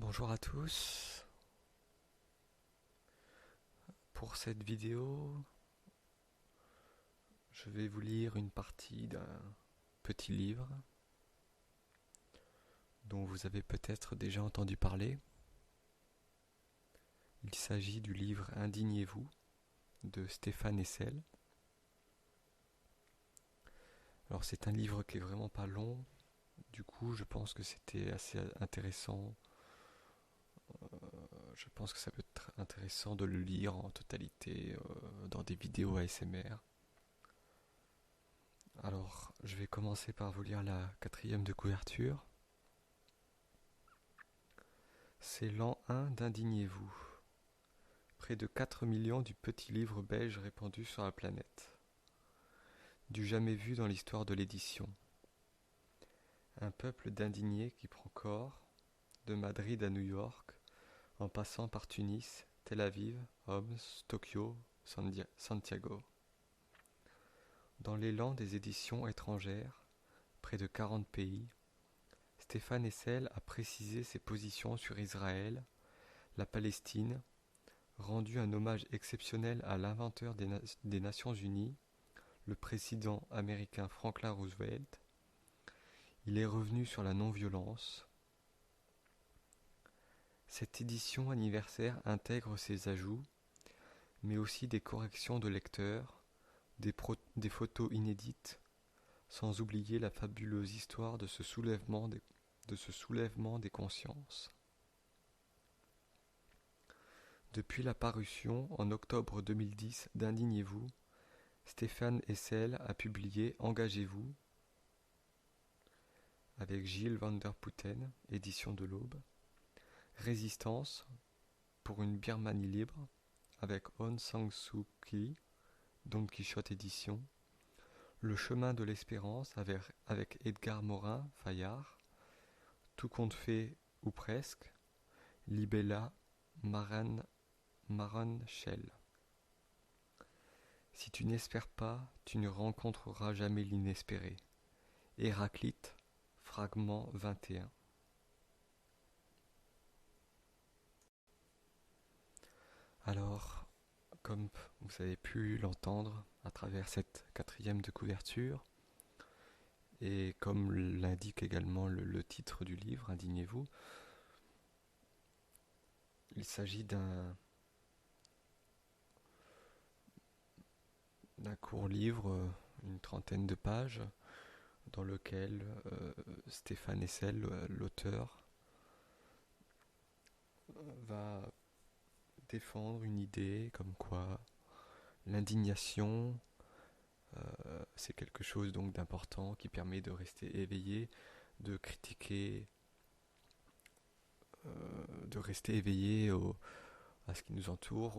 Bonjour à tous. Pour cette vidéo, je vais vous lire une partie d'un petit livre dont vous avez peut-être déjà entendu parler. Il s'agit du livre Indignez-vous de Stéphane Hessel. Alors c'est un livre qui est vraiment pas long, du coup je pense que c'était assez intéressant. Je pense que ça peut être intéressant de le lire en totalité dans des vidéos ASMR. Alors je vais commencer par vous lire la 4e de couverture. C'est l'an 1 d'Indignez-vous. Près de 4 millions du petit livre belge répandu sur la planète. Du jamais vu dans l'histoire de l'édition. Un peuple d'indignés qui prend corps, de Madrid à New York, en passant par Tunis, Tel Aviv, Homs, Tokyo, Santiago. Dans l'élan des éditions étrangères, près de 40 pays, Stéphane Hessel a précisé ses positions sur Israël, la Palestine, rendu un hommage exceptionnel à l'inventeur des Nations Unies, le président américain Franklin Roosevelt. Il est revenu sur la non-violence. Cette édition anniversaire intègre ces ajouts, mais aussi des corrections de lecteurs, des photos inédites, sans oublier la fabuleuse histoire de ce soulèvement des consciences. Depuis la parution en octobre 2010 d'Indignez-vous, Stéphane Hessel a publié Engagez-vous avec Gilles Van der Putten, édition de l'Aube, Résistance pour une Birmanie libre avec Aung San Suu Kyi, Don Quichotte édition, Le chemin de l'espérance avec Edgar Morin Fayard, Tout compte fait ou presque, Libella Maran Shell. Si tu n'espères pas, tu ne rencontreras jamais l'inespéré. Héraclite, fragment 21. Alors, comme vous avez pu l'entendre à travers cette 4e de couverture, et comme l'indique également le titre du livre, Indignez-vous, il s'agit d'un court livre, une trentaine de pages, dans lequel Stéphane Hessel, l'auteur, va défendre une idée comme quoi l'indignation, c'est quelque chose donc d'important qui permet de rester éveillé, de critiquer, de rester éveillé à ce qui nous entoure,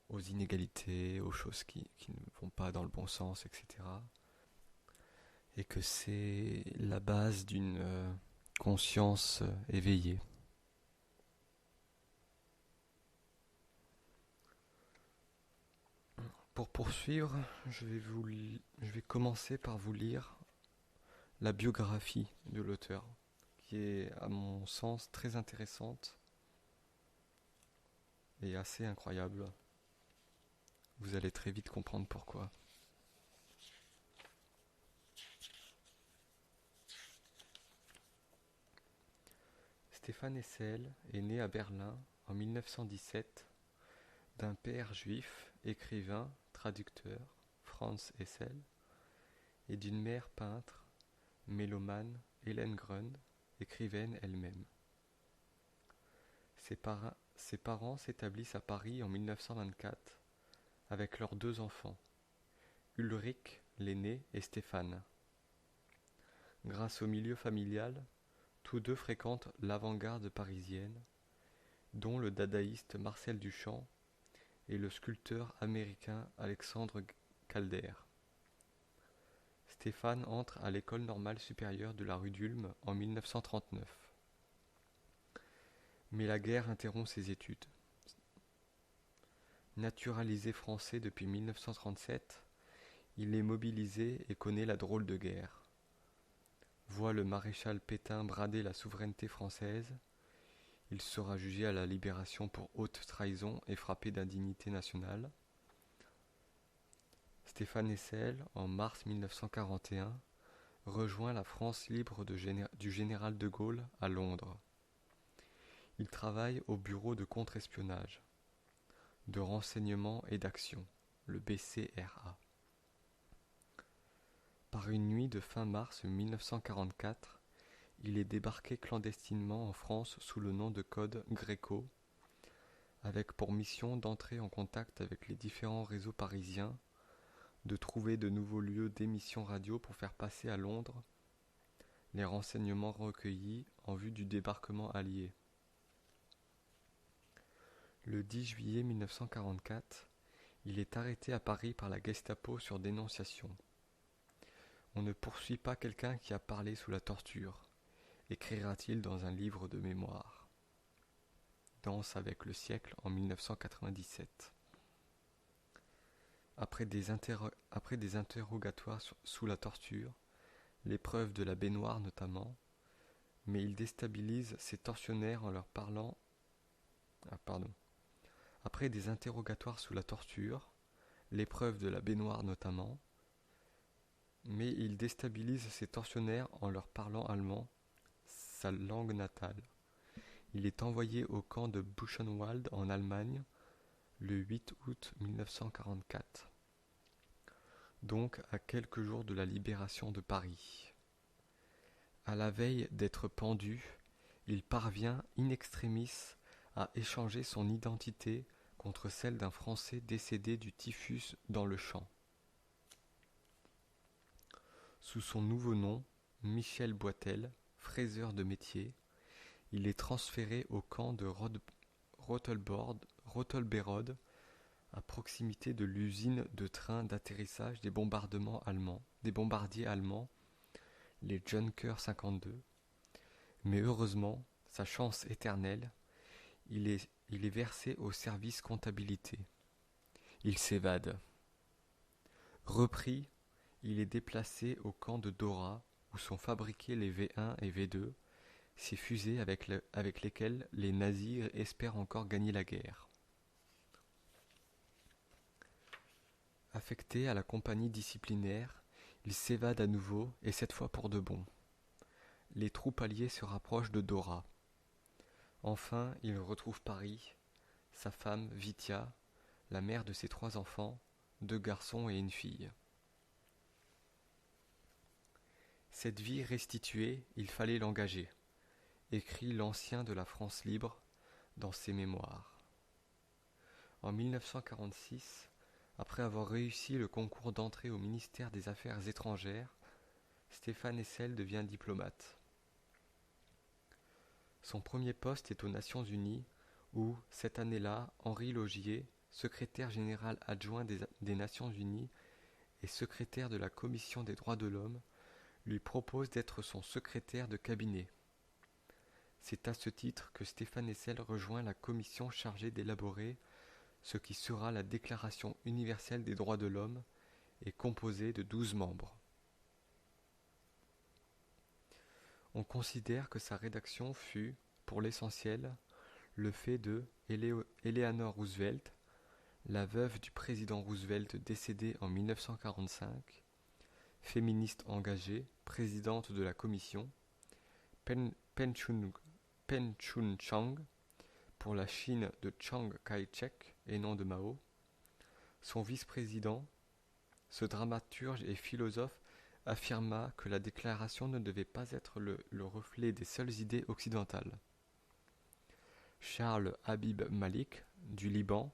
aux inégalités, aux choses qui ne vont pas dans le bon sens, etc. Et que c'est la base d'une conscience éveillée. Pour poursuivre, je vais commencer par vous lire la biographie de l'auteur, qui est à mon sens très intéressante et assez incroyable. Vous allez très vite comprendre pourquoi. Stéphane Hessel est né à Berlin en 1917 d'un père juif, écrivain, traducteur, Franz Hessel, et d'une mère peintre, mélomane, Hélène Grund, écrivaine elle-même. Ses parents s'établissent à Paris en 1924 avec leurs 2 enfants, Ulrich, l'aîné, et Stéphane. Grâce au milieu familial, tous deux fréquentent l'avant-garde parisienne, dont le dadaïste Marcel Duchamp et le sculpteur américain Alexandre Calder. Stéphane entre à l'École normale supérieure de la rue d'Ulm en 1939. Mais la guerre interrompt ses études. Naturalisé français depuis 1937, il est mobilisé et connaît la drôle de guerre. Voit le maréchal Pétain brader la souveraineté française Il sera jugé à la Libération pour haute trahison et frappé d'indignité nationale. Stéphane Hessel, en mars 1941, rejoint la France libre du général de Gaulle à Londres. Il travaille au bureau de contre-espionnage, de renseignement et d'action, le BCRA. Par une nuit de fin mars 1944, il est débarqué clandestinement en France sous le nom de code Gréco, avec pour mission d'entrer en contact avec les différents réseaux parisiens, de trouver de nouveaux lieux d'émission radio pour faire passer à Londres les renseignements recueillis en vue du débarquement allié. Le 10 juillet 1944, il est arrêté à Paris par la Gestapo sur dénonciation. On ne poursuit pas quelqu'un qui a parlé sous la torture, écrira-t-il dans un livre de mémoire. Danse avec le siècle en 1997. Après des interrogatoires sous la torture, l'épreuve de la baignoire notamment, mais il déstabilise ses tortionnaires en leur parlant. Après des interrogatoires sous la torture, l'épreuve de la baignoire notamment, mais il déstabilise ses tortionnaires en leur parlant allemand, sa langue natale. Il est envoyé au camp de Buchenwald en Allemagne le 8 août 1944, donc à quelques jours de la libération de Paris. À la veille d'être pendu, il parvient in extremis à échanger son identité contre celle d'un Français décédé du typhus dans le champ. Sous son nouveau nom, Michel Boitel, fraiseur de métier, il est transféré au camp de Rottelberode, à proximité de l'usine de train d'atterrissage des bombardiers allemands, les Junker 52. Mais heureusement, sa chance éternelle, il est versé au service comptabilité. Il s'évade. Repris, il est déplacé au camp de Dora, où sont fabriqués les V1 et V2, ces fusées avec lesquelles les nazis espèrent encore gagner la guerre. Affecté à la compagnie disciplinaire, il s'évade à nouveau, et cette fois pour de bon. Les troupes alliées se rapprochent de Dora. Enfin, il retrouve Paris, sa femme Vitia, la mère de ses 3 enfants, 2 garçons et une fille. Cette vie restituée, il fallait l'engager, écrit l'ancien de la France libre dans ses mémoires. En 1946, après avoir réussi le concours d'entrée au ministère des Affaires étrangères, Stéphane Hessel devient diplomate. Son premier poste est aux Nations Unies, où, cette année-là, Henri Laugier, secrétaire général adjoint des Nations Unies et secrétaire de la Commission des droits de l'homme, lui propose d'être son secrétaire de cabinet. C'est à ce titre que Stéphane Hessel rejoint la commission chargée d'élaborer ce qui sera la Déclaration universelle des droits de l'homme, et composée de 12 membres. On considère que sa rédaction fut, pour l'essentiel, le fait de Eleanor Roosevelt, la veuve du président Roosevelt décédé en 1945, féministe engagée, présidente de la commission, Pen Chun-chang, pour la Chine de Chiang Kai-shek et non de Mao. Son vice-président, ce dramaturge et philosophe, affirma que la déclaration ne devait pas être le reflet des seules idées occidentales. Charles Habib Malik, du Liban,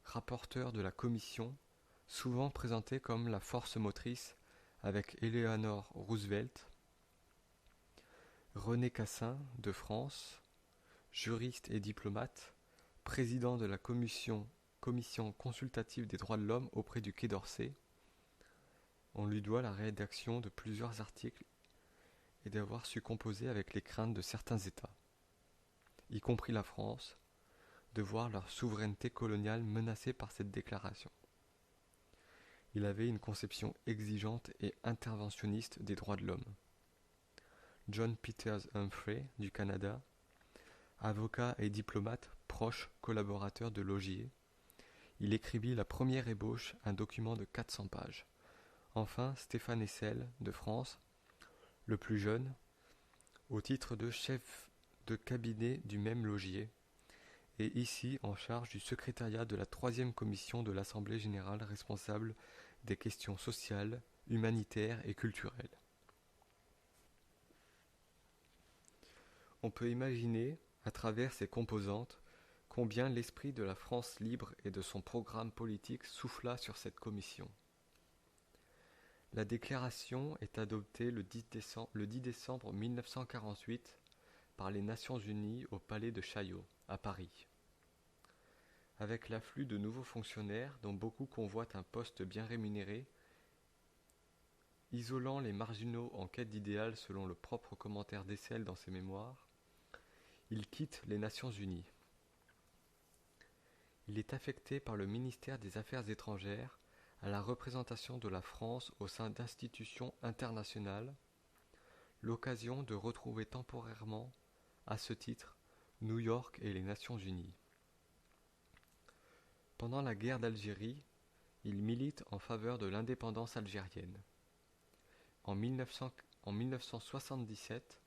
rapporteur de la commission, souvent présenté comme la force motrice avec Eleanor Roosevelt. René Cassin, de France, juriste et diplomate, président de la commission consultative des droits de l'homme auprès du Quai d'Orsay. On lui doit la rédaction de plusieurs articles et d'avoir su composer avec les craintes de certains États, y compris la France, de voir leur souveraineté coloniale menacée par cette déclaration. Il avait une conception exigeante et interventionniste des droits de l'homme. John Peters Humphrey, du Canada, Avocat et diplomate, proche collaborateur de Laugier, il écrivit la première ébauche, un document de 400 pages. Enfin, Stéphane Hessel, de France, le plus jeune, au titre de chef de cabinet du même Laugier, et ici en charge du secrétariat de la 3e commission de l'Assemblée générale responsable des questions sociales, humanitaires et culturelles. On peut imaginer, à travers ces composantes, combien l'esprit de la France libre et de son programme politique souffla sur cette commission. La déclaration est adoptée le 10 décembre 1948 par les Nations Unies au palais de Chaillot, à Paris. Avec l'afflux de nouveaux fonctionnaires dont beaucoup convoitent un poste bien rémunéré, isolant les marginaux en quête d'idéal selon le propre commentaire d'Hessel dans ses mémoires, il quitte les Nations Unies. Il est affecté par le ministère des Affaires étrangères à la représentation de la France au sein d'institutions internationales, l'occasion de retrouver temporairement, à ce titre, New York et les Nations Unies. Pendant la guerre d'Algérie, il milite en faveur de l'indépendance algérienne. En 1977,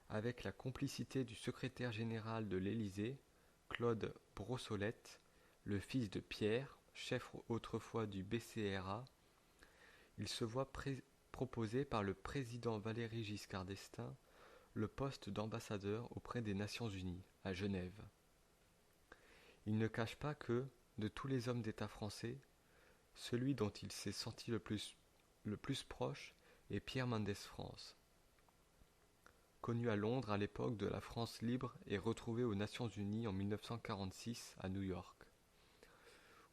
avec la complicité du secrétaire général de l'Élysée, Claude Brossolette, le fils de Pierre, chef autrefois du BCRA, il se voit proposer par le président Valéry Giscard d'Estaing le poste d'ambassadeur auprès des Nations Unies, à Genève. Il ne cache pas que, de tous les hommes d'État français, celui dont il s'est senti le plus proche est Pierre Mendès France. Connu à Londres à l'époque de la France libre et retrouvé aux Nations Unies en 1946 à New York,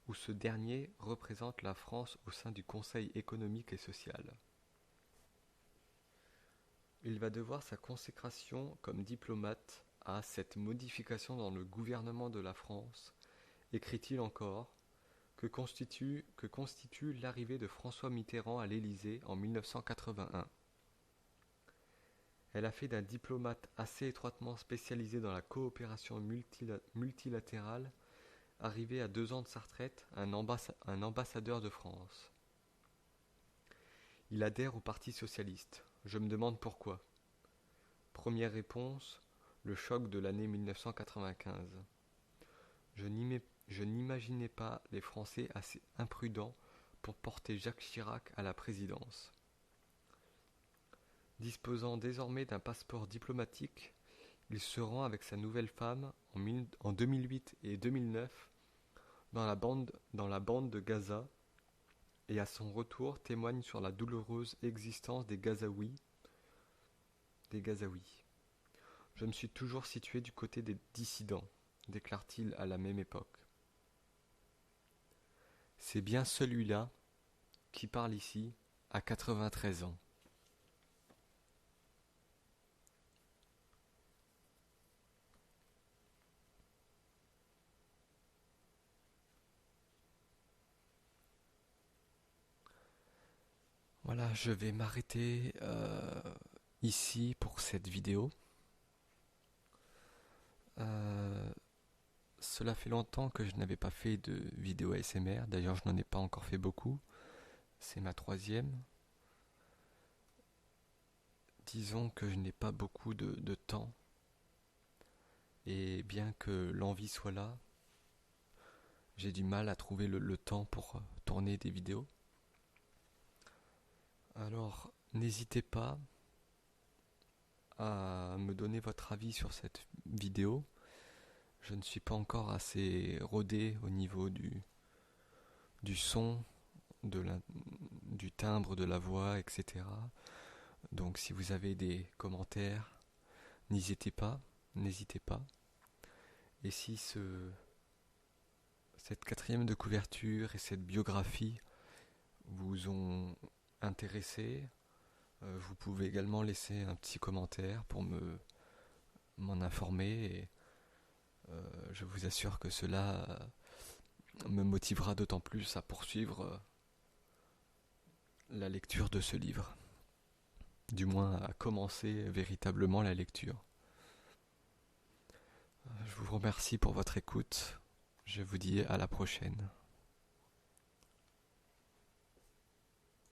où ce dernier représente la France au sein du Conseil économique et social. Il va devoir sa consécration comme diplomate à cette modification dans le gouvernement de la France, écrit-il encore, que constitue l'arrivée de François Mitterrand à l'Élysée en 1981. Elle a fait d'un diplomate assez étroitement spécialisé dans la coopération multilatérale, arrivé à 2 ans de sa retraite, un ambassadeur de France. Il adhère au Parti socialiste. Je me demande pourquoi. Première réponse, le choc de l'année 1995. Je n'imaginais pas les Français assez imprudents pour porter Jacques Chirac à la présidence. Disposant désormais d'un passeport diplomatique, il se rend avec sa nouvelle femme en 2008 et 2009 dans la bande de Gaza et à son retour témoigne sur la douloureuse existence des Gazaouis. Je me suis toujours situé du côté des dissidents, déclare-t-il à la même époque. C'est bien celui-là qui parle ici à 93 ans. Voilà, je vais m'arrêter ici pour cette vidéo. Cela fait longtemps que je n'avais pas fait de vidéo ASMR, d'ailleurs je n'en ai pas encore fait beaucoup, c'est ma 3e. Disons que je n'ai pas beaucoup de temps, et bien que l'envie soit là, j'ai du mal à trouver le temps pour tourner des vidéos. Alors n'hésitez pas à me donner votre avis sur cette vidéo. Je ne suis pas encore assez rodé au niveau du son, du timbre de la voix, etc. Donc si vous avez des commentaires, n'hésitez pas. Et si cette 4e de couverture et cette biographie vous ont intéressé, vous pouvez également laisser un petit commentaire pour m'en informer et je vous assure que cela me motivera d'autant plus à poursuivre la lecture de ce livre, du moins à commencer véritablement la lecture. vous remercie pour votre écoute. Je vous dis à la prochaine.